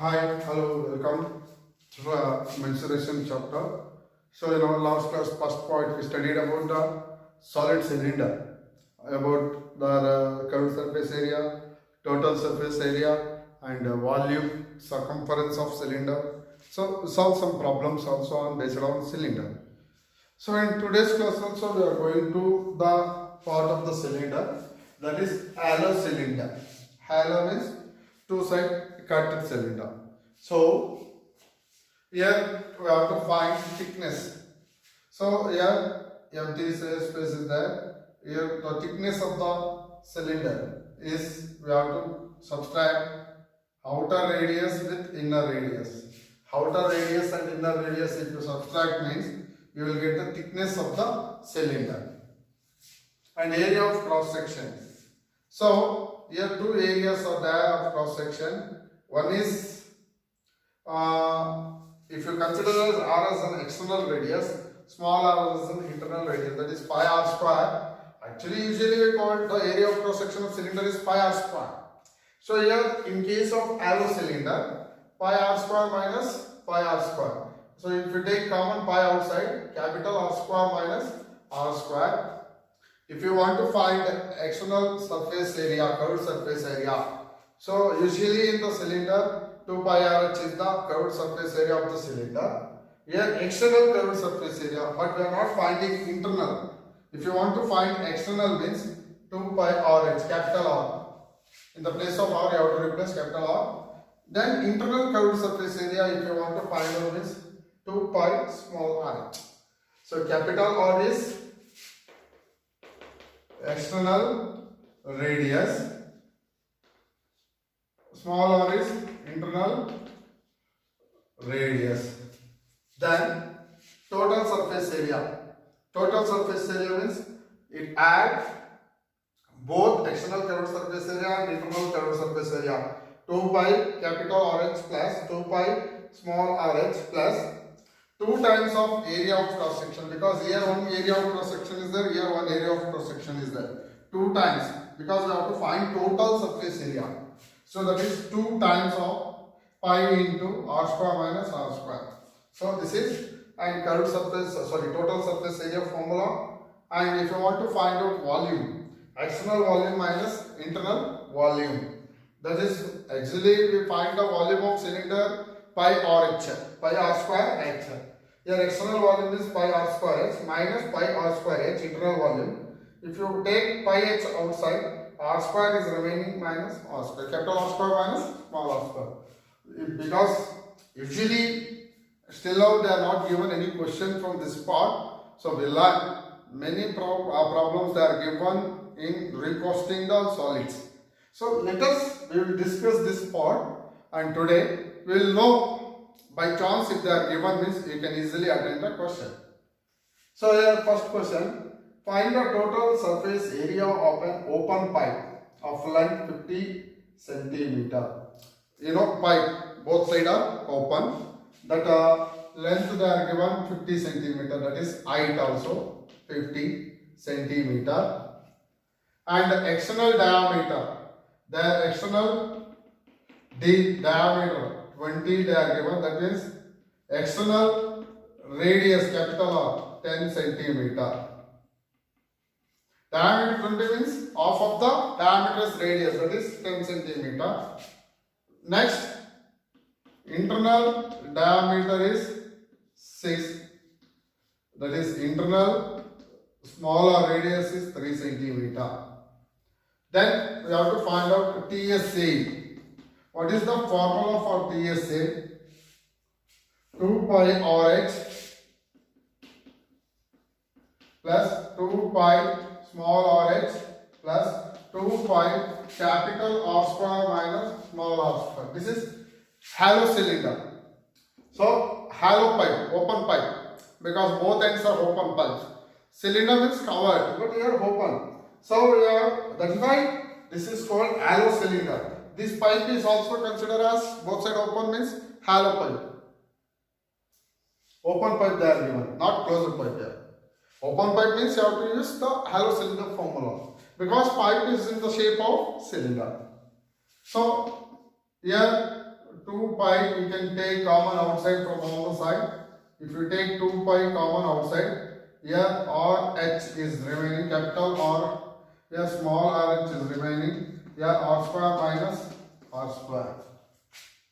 Hi, hello, welcome to the mensuration chapter. So in our last class, first point, we studied about the solid cylinder, about the curved surface area, total surface area, and volume, circumference of cylinder. So solve some problems also on based on cylinder. So in today's class also we are going to the part of the cylinder, that is hollow cylinder. Hollow means two-side cut cylinder. So here we have to find thickness. So here empty space is there. Here the thickness of the cylinder is, we have to subtract outer radius with inner radius. Outer radius and inner radius, if you subtract, means you will get the thickness of the cylinder and area of cross section. So here two areas are there of cross section. One is if you consider as r as an external radius, small r as an internal radius, that is pi r square. Actually, usually we call the area of cross section of cylinder is pi r square. So here in case of hollow cylinder, pi r square minus pi r square. So if you take common pi outside, capital R square minus R square. If you want to find external surface area, curved surface area. So usually in the cylinder, 2 pi r h is the curved surface area of the cylinder. Here external curved surface area, but we are not finding internal. If you want to find external means 2 pi r h, capital R. In the place of R, you have to replace capital R. Then internal curved surface area, if you want to find out, means 2 pi small r h. So capital R is external radius, small r is internal radius. Then total surface area. Total surface area means it adds both external curved surface area and internal curved surface area. 2 pi capital R h plus 2 pi small r h plus 2 times of area of cross section, because here one area of cross section is there, here one area of cross section is there. 2 times, because we have to find total surface area. So that is 2 times of pi into r square minus r square. So this is and curved surface, total surface area formula. And if you want to find out volume, external volume minus internal volume. That is, actually we find the volume of cylinder pi r h, pi r square h. Here external volume is pi r square h minus pi r square h, internal volume. If you take pi h outside, r square is remaining minus r square, capital R square minus small r square. Because usually still now they are not given any question from this part. So we learn many problems they are given in recosting the solids. So let us, we will discuss this part, and today we will know by chance if they are given means you can easily attend the question. So here first question, find the total surface area of an open pipe of length 50 centimeter. You know, pipe, both sides are open, that length they are given 50 centimeter, that is height also 50 centimeter, and the external diameter, the external diameter 20 they are given, that means external radius capital R 10 centimeter. Diameter 20 means half of the diameter's radius, that is 10 centimeter. Next, internal diameter is 6, that is internal smaller radius is 3 centimeter. Then we have to find out TSA. What is the formula for TSA? 2 pi RH plus 2 pi small rh plus 2 pi capital R square minus small r square. This is hollow cylinder. So hollow pipe, open pipe, because both ends are open pipes. Cylinder means covered, but here open. So here, that's why this is called hollow cylinder. This pipe is also considered as both side open means hollow pipe. Open pipe they are given, not closed pipe here. Open pipe means you have to use the hollow cylinder formula, because pipe is in the shape of cylinder. So here 2 pi we can take common outside from all the side. If you take 2 pi common outside, here r h is remaining, capital R, here small r h is remaining, here r square minus r square.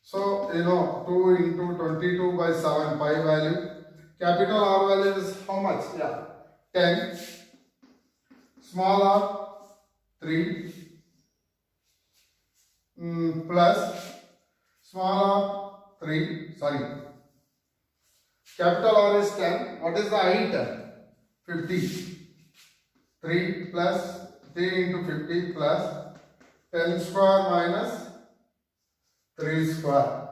So 2 into 22 by 7 pi value, capital R value is how much? 10, small r 3 plus small r 3, capital R is 10. What is the height? 50. 3 plus 3 into 50 plus 10 square minus 3 square.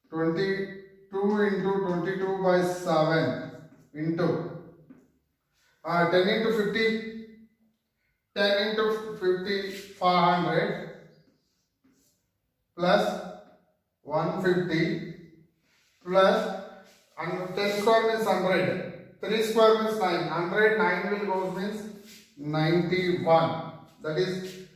22 into 22 by 7 into 10 into 50. 10 into 50, 500 plus 150 plus and 10 square means 100. 3 square means 9. 100, 9 will go means 91. That is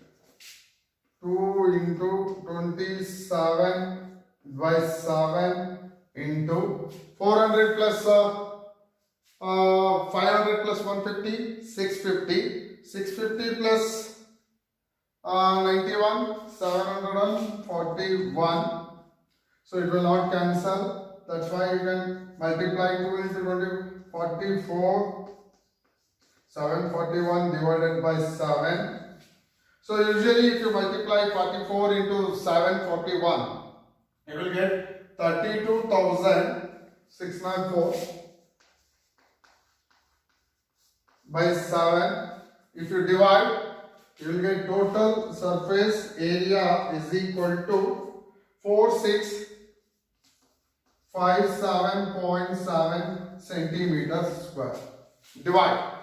2 into 27 by 7 into 400 plus 500 plus 150, 650. 650 plus 91, 741. So it will not cancel. That's why you can multiply 2 into 20, 44, 741 divided by 7. So usually if you multiply 44 into 741, you will get 32,604 by 7. If you divide, you will get total surface area is equal to 4657.7 centimeters square. Divide.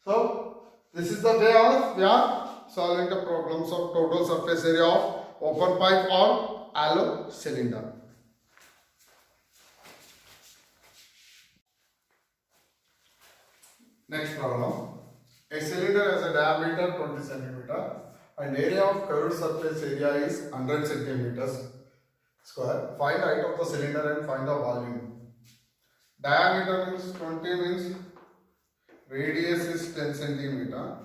So this is the way of we are solving the problems of total surface area of open pipe or hollow cylinder. Next problem. A cylinder has a diameter 20 cm and area of curved surface area is 100 centimeters square. Find height of the cylinder and find the volume. Diameter means 20 means radius is 10 centimeter.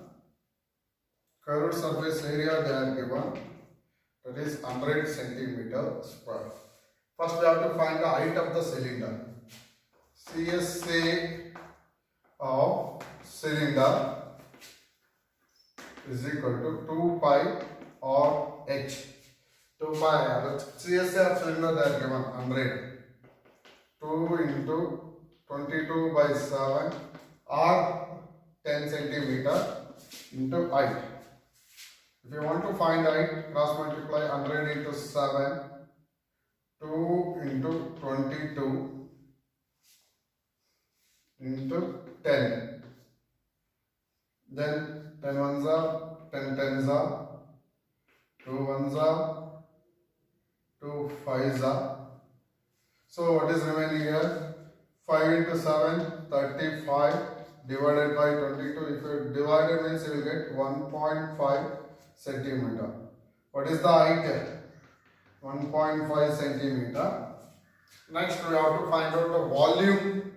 Curved surface area they are given, that is 100 centimeter square. First we have to find the height of the cylinder. CSA of cylinder is equal to 2 pi or h. 2 pi, CSA of cylinder they are given 100. 2 into 22 by 7 or 10 centimeter into height. If you want to find height, cross multiply 100 into 7, 2 into 22 into 10. Then 10 ones are 10 tens are 2 ones are 2 fives are. So what is remaining here? 5 into 7, 35 divided by 22. If you divide it means you will get 1.5 centimeter. What is the height here? 1.5 centimeter. Next we have to find out the volume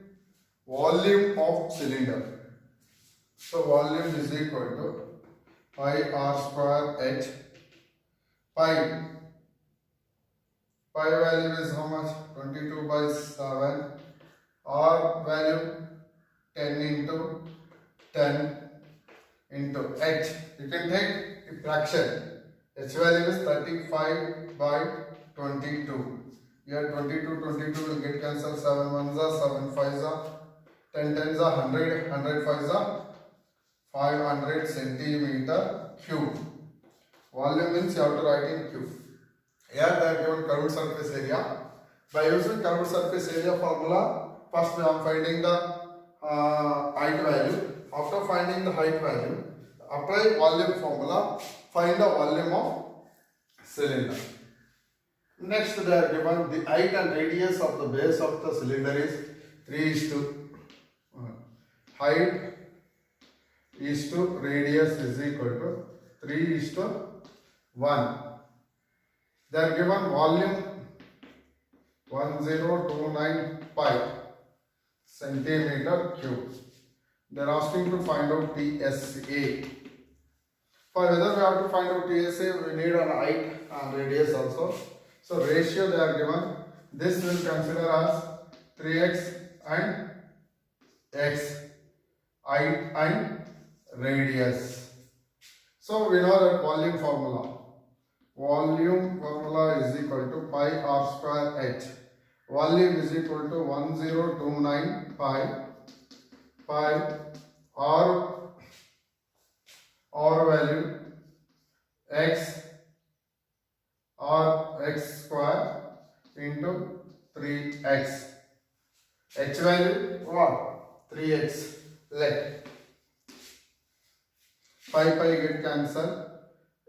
of cylinder. So volume is equal to pi r square h. Pi value is how much? 22 by 7. R value 10 into 10 into h. You can take a fraction. H value is 35 by 22. Here 22 will get cancelled. 7 ones are 7 fives are 10 tens are 100 fives are 500 centimeter cube. Volume means you have to write in cube. Here they are given curved surface area. By using curved surface area formula, first we are finding the height value. After finding the height value, apply volume formula, find the volume of cylinder. Next they are given the height and radius of the base of the cylinder is 3:1. Height is to radius is equal to 3:1. They are given volume 1029 centimeter cube. They are asking to find out TSA. For whether we have to find out TSA, we need an height and radius also. So ratio they are given. This will consider as 3x and x, height and radius. So we know that volume formula. Volume formula is equal to pi r square h. Volume is equal to 1029 pi r value x square into 3x. H value what? 3x. Let pi get cancelled.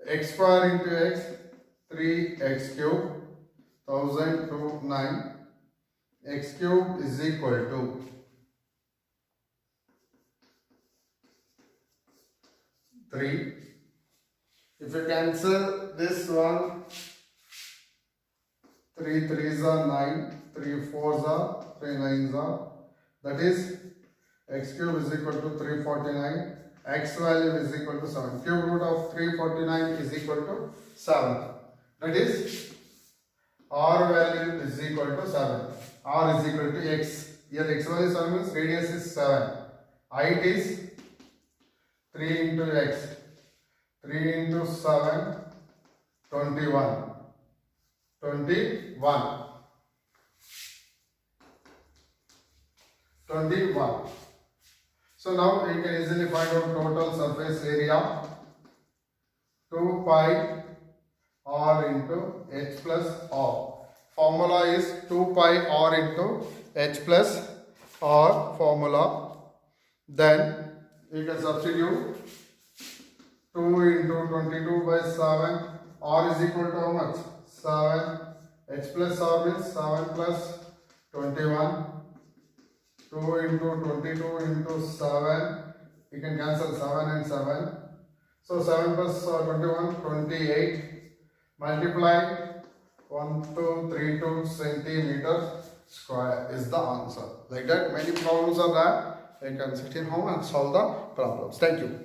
X square into x, 3x cube, 1029. X cube is equal to 3. If you cancel this one, 3 3s are 9, 3 4s are 3 9s are, that is x cube is equal to 349, x value is equal to 7. Cube root of 349 is equal to 7. That is r value is equal to 7. R is equal to x. Here x value 7 means radius is 7. Height is 3 into x. 3 into 7, 21. 21. So now we can easily find out total surface area. 2 pi r into h plus r. Formula is 2 pi r into h plus r formula. Then we can substitute 2 into 22 by 7. R is equal to how much? 7. H plus r means 7 plus 21. 2 into 22 into 7. You can cancel 7 and 7. So 7 plus 21, 28. Multiply 1232 centimeters square is the answer. Like that, many problems are there. You can sit in home and solve the problems. Thank you.